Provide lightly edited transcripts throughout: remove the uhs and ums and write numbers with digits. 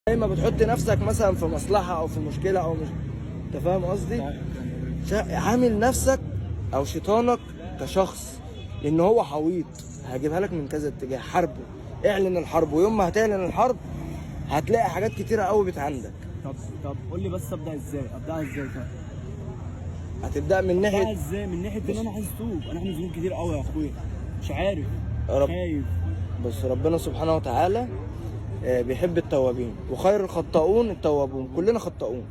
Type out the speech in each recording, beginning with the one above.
ما بتحط نفسك مثلا في مصلحه او في مشكله او مش، انت فاهم قصدي؟ عامل نفسك او شيطانك كشخص، لان هو حويط هجيبها لك من كذا اتجاه. حاربه، اعلن الحرب، ويوم ما هتعلن الحرب هتلاقي حاجات كتيره قوي عندك. طب قول لي بس ابداها ازاي؟ طيب هتبدا من ناحيه ابداها ازاي؟ من ناحيه ان انا عايز اتوب، انا عامل ذنوب كتير قوي يا اخويا، مش عارف، خايف. بس ربنا سبحانه وتعالى بيحب التوابين، وخير الخطاؤون التوابون، كلنا خطاؤون.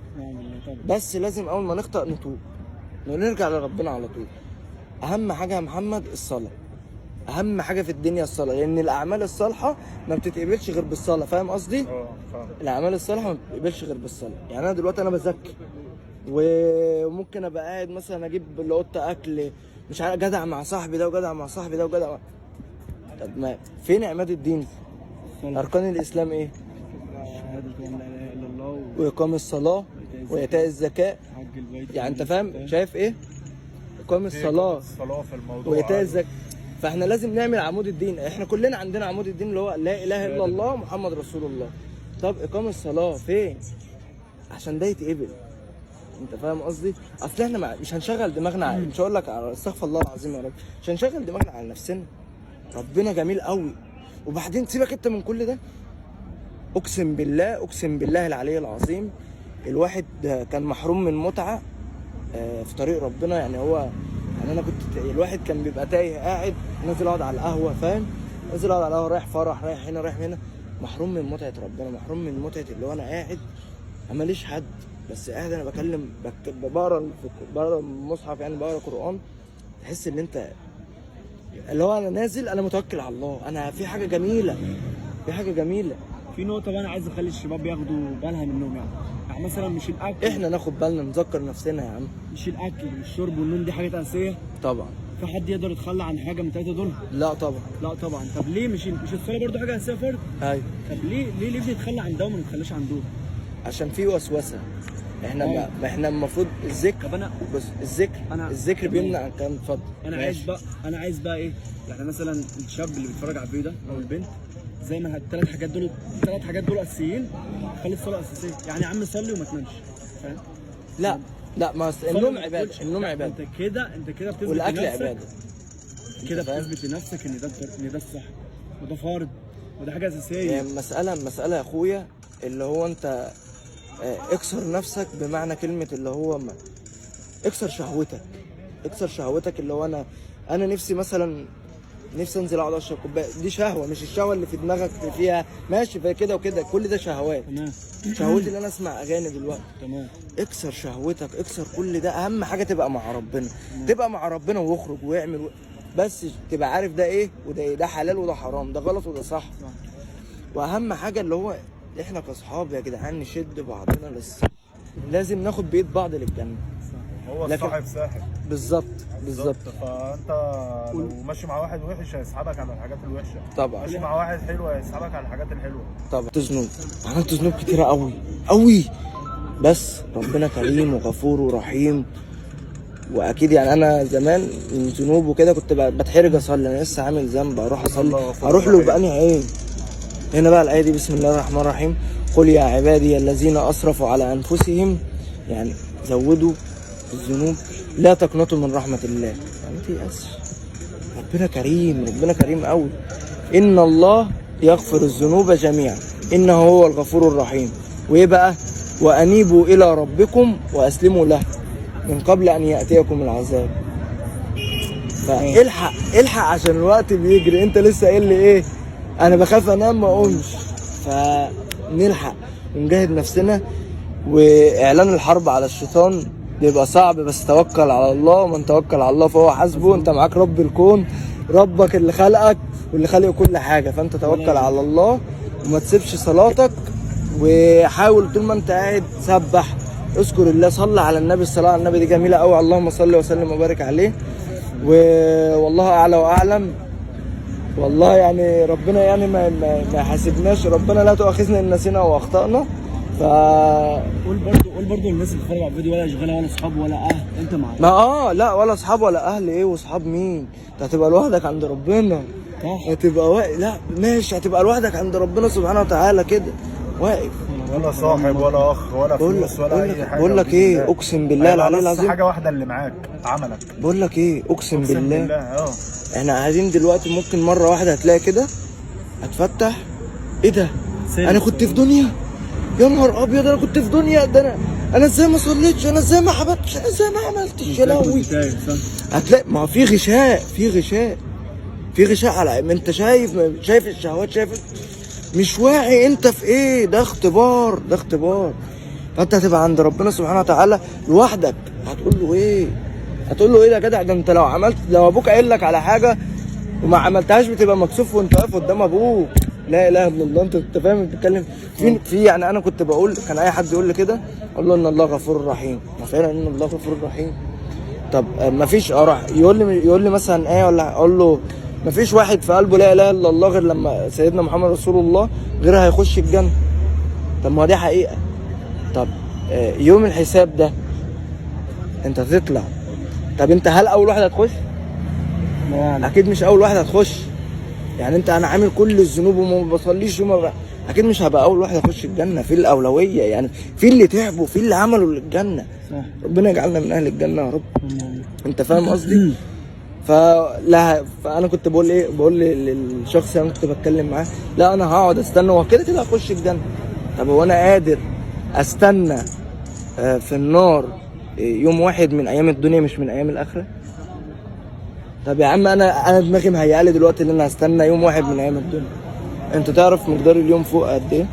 بس لازم اول ما نخطأ نتوب ونرجع لربنا على طول. اهم حاجه يا محمد الصلاه، اهم حاجه في الدنيا الصلاه، لان الاعمال الصالحه ما بتتقبلش غير بالصلاه. فاهم قصدي؟ فاهم. الاعمال الصالحه ما بتتقبلش غير بالصلاه. يعني انا دلوقتي انا بزكي وممكن ابقى قاعد مثلا اجيب لقطه اكل، مش عارف، جدع مع صاحبي ده وجدع مع صاحبي ده وجدع طب ما فين عماد الدين؟ اركان الاسلام ايه؟ شهادة ان لا اله الا الله واقام الصلاه وايتاء الزكاه. وحج البيت. يعني انت فاهم شايف ايه؟ اقام الصلاه في الموضوع وايتاء الزكاه. فاحنا لازم نعمل عمود الدين. احنا كلنا عندنا عمود الدين اللي هو لا اله الا الله محمد رسول الله. طب اقام الصلاه فين؟ عشان ده يتقبل. انت فاهم قصدي؟ اصل احنا مش هنشغل دماغنا مش هقول لك استغفر الله العظيم يا رب، مش هنشغل دماغنا على نفسنا. ربنا جميل قوي. وبعدين سيبك انت من كل ده. اقسم بالله العلي العظيم، الواحد كان محروم من متعه في طريق ربنا. يعني هو يعني انا كنت الواحد كان بيبقى تايه قاعد نازل اقعد على القهوه، فاهم؟ نازل اقعد على القهوه، رايح فرح، رايح هنا رايح هنا، محروم من متعه ربنا، محروم من متعه اللي هو انا قاعد ماليش حد، بس قاعد انا بكلم بقرا المصحف، يعني بقرا قران. تحس ان انت اللي هو انا نازل انا متوكل على الله، انا في حاجه جميله، في حاجه جميله. في نقطة بقى أنا عايز أخلي الشباب ياخدوا بالها منهم، يعني مثلا مش الأكل، احنا ناخد بالنا نذكر نفسنا يا عم. مش الأكل والشرب والنوم دي حاجات أساسية. طبعا. في حد يقدر يتخلى عن حاجة من التلاتة دول؟ لا طبعا. لا طبعا. طب ليه مش الصلاة برضه حاجة أساسية فرض؟ ايوه. طب ليه بنتخلى عن ده وما نتخلاش عن دول؟ عشان في وسوسه. احنا ما احنا المفروض الذكر. طب أنا بص الذكر بيمنع الكلام. اتفضل. أنا عايز بقى إيه؟ يعني مثلا الشاب اللي بيتفرج على الفيديو ده أو البنت، زي ما الثلاث حاجات دول اساسيين، خلي الصلاه اساسيه. يعني يا عم صلي وما تنامش، فاهم؟ لا ما النوم عباده، النوم عباده. انت كده بتثبت والاكل لنفسك، عباده. كده بتثبت لنفسك ان ده الصح وده فرض وده حاجه اساسيه. يعني مساله يا اخويا، اللي هو انت اكسر نفسك، بمعنى كلمه اللي هو اكسر شهوتك. اللي هو انا نفسي مثلا انزل اقعد اشرب كوبايه، دي شهوه، مش الشهوه اللي في دماغك فيها ماشي في كده وكده، كل ده شهوات. تمام. شهوتي اللي انا اسمع اغاني دلوقتي. تمام. اكسر شهوتك، اكسر كل ده. اهم حاجه تبقى مع ربنا. تبقى مع ربنا ويخرج ويعمل بس تبقى عارف ده ايه وده ايه، ده حلال وده حرام، ده غلط وده صح. واهم حاجه اللي هو احنا كاصحاب يا جدعان نشد بعضنا للصح، لازم ناخد بايد بعض للجنه. هو الصاحب ساحب. بالظبط. فانت لو ماشي مع واحد وحش هيسحبك على الحاجات الوحشه، طبعا. ماشي مع واحد حلو هيسحبك على الحاجات الحلوه. طبعا. عملت ذنوب كتيره قوي، بس ربنا كريم وغفور ورحيم. واكيد يعني انا زمان من ذنوب وكده كنت بتحرج اصلي، انا لسه عامل ذنب اروح اصلي، اروح له بأنهي عين؟ هنا بقى الايه دي، بسم الله الرحمن الرحيم، قل يا عبادي الذين اسرفوا على انفسهم، يعني زودوا الذنوب، لا تقنطوا من رحمه الله. يعني ما تيأسش، ربنا كريم قوي. ان الله يغفر الذنوب جميعا انه هو الغفور الرحيم. وايه بقى؟ وانيبوا الى ربكم واسلموا له من قبل ان ياتيكم العذاب. فالحق عشان الوقت بيجري. انت لسه قايل لي ايه؟ انا بخاف انام ما اقومش. فنلحق ونجاهد نفسنا. واعلان الحرب على الشيطان بيبقى صعب، بس توكل على الله، ومن توكل على الله فهو حسبه. انت معاك رب الكون، ربك اللي خلقك واللي خلق كل حاجه، فانت توكل على الله وما تسيبش صلاتك. وحاول طول ما انت قاعد سبح، اذكر الله، صلي على النبي. الصلاه على النبي دي جميله قوي. اللهم صل وسلم وبارك عليه. والله اعلى واعلم. والله يعني ربنا يعني ما يحاسبناش، ربنا لا تؤاخذنا ان نسينا واخطانا. قول برضه للناس اللي بتتفرج على الفيديو، ولا اشغال ولا اصحاب ولا اهل، انت معاك. ما لا، ولا اصحاب ولا اهل. ايه واصحاب مين؟ انت هتبقى لوحدك عند ربنا. هتبقى لا ماشي، هتبقى لوحدك عند ربنا سبحانه وتعالى كده واقف. ولا صاحب ولا اخ ولا بقول فلوس ولا اي حاجه. بقول لك ايه، اقسم بالله العلي بس العظيم، حاجه واحده اللي معاك عملك. بقول لك ايه، اقسم اقسم بالله بالله احنا قاعدين دلوقتي ممكن مره واحده هتلاقي كده هتفتح، ايه ده؟ انا كنت في دنيا، يا نهار ابيض انا كنت في دنيا، ده انا ازاي ما صليتش، انا ازاي ما حبتش، انا ازاي ما عملتش، يا لهوي. هتلاقي ما هو في غشاء، في غشاء على ما انت شايف الشهوات، شايف مش واعي انت في ايه. ده اختبار، ده اختبار. فانت هتبقى عند ربنا سبحانه وتعالى لوحدك، هتقول له ايه؟ ده يا جدع، ده انت لو ابوك قايل لك على حاجه وما عملتهاش بتبقى مكسوف وانت واقف قدام ابوك. لا اله الا الله. انت فاهم بتتكلم في يعني انا كنت بقول، كان اي حد يقول لي كده اقول له ان الله غفور رحيم، فعلا ان الله غفور رحيم. طب ما فيش اروح يقول لي مثلا ايه، ولا اقول له ما فيش واحد في قلبه لا اله الا الله غير لما سيدنا محمد رسول الله غير هيخش الجنه. طب ما دي حقيقه. طب يوم الحساب ده انت تطلع، طب انت هل اول واحد هتخش؟ اكيد مش اول واحد هتخش. يعني انا عامل كل الذنوب وما بصليش اكيد مش هبقى اول واحد اخش الجنه. في الاولويه يعني، في اللي تعبوا، في اللي عملوا للجنه. صح. ربنا يجعلنا من اهل الجنه يا رب. انت فاهم قصدي؟ فانا كنت بقول للشخص اللي انا كنت بتكلم معاه، لا انا هقعد استنى، هو كده كده هخش الجنه. طب هو انا قادر استنى في النار يوم واحد من ايام الدنيا مش من ايام الاخره؟ طب يا عم انا دماغي مهيالي دلوقتي ان انا هستنى يوم واحد من ايام الدنيا. انت تعرف مقدار اليوم فوق قد ايه؟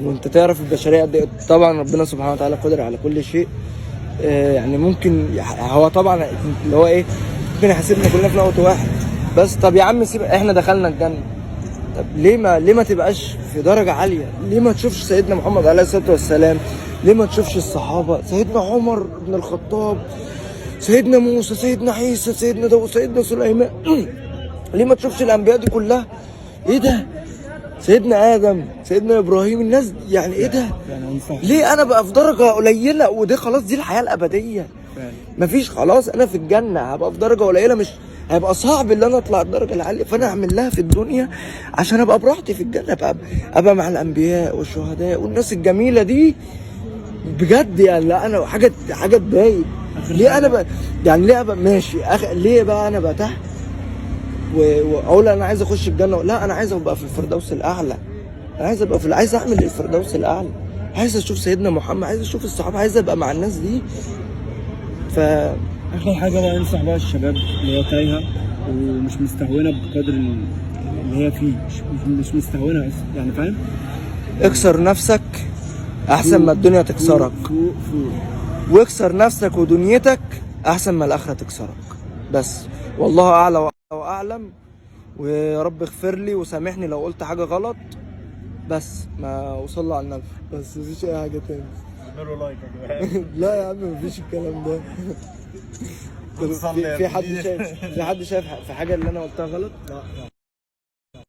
وانت تعرف البشريه قد ايه؟ طبعا ربنا سبحانه وتعالى قادر على كل شيء. يعني ممكن هو طبعا اللي هو ايه، ممكن يحاسبنا كلنا في وقت واحد. بس طب يا عم سيب، احنا دخلنا الجنه، طب ليه ما تبقاش في درجه عاليه؟ ليه ما تشوفش سيدنا محمد عليه الصلاه والسلام؟ ليه ما تشوفش الصحابه، سيدنا عمر بن الخطاب، سيدنا موسى، سيدنا عيسى، سيدنا داوود، سيدنا سليمان؟ ليه ما تشوفش الانبياء دي كلها؟ ايه ده؟ سيدنا ادم، سيدنا ابراهيم، الناس يعني ايه ده؟ ليه انا بقى في درجه قليله؟ ودي خلاص دي الحياه الابديه. مفيش خلاص، انا في الجنه هبقى في درجه قليله، مش هيبقى صعب ان انا اطلع الدرجه العاليه. فانا اعمل لها في الدنيا عشان ابقى براحتي في الجنه، ابقى مع الانبياء والشهداء والناس الجميله دي بجد. يعني لا انا حاجه تضايق. ليه انا بقى يعني ليه ابقى ماشي ليه بقى انا بقى تحت واقول انا عايز اخش الجنه؟ لا انا عايز ابقى في الفردوس الاعلى. انا عايز ابقى عايز اعمل الفردوس الاعلى، عايز اشوف سيدنا محمد، عايز اشوف الصحابه، عايز ابقى مع الناس دي. اخر حاجه بقى انصح بقى الشباب اللي هي تايهه ومش مستهونه بقدر اللي هي فيه، مش مستهونه يعني، فاهم؟ اكسر نفسك احسن ما الدنيا تكسرك. واكسر نفسك ودنيتك احسن ما الاخره تكسرك. بس والله اعلى واعلم. ويا رب اغفر لي وسامحني لو قلت حاجه غلط، بس ما وصل على النبي، بس مفيش اي حاجه تاني. اعملوا لايك يا جدعان. لا يا عم مفيش الكلام ده. في حد شايف في حاجه اللي انا قلتها غلط؟ لا.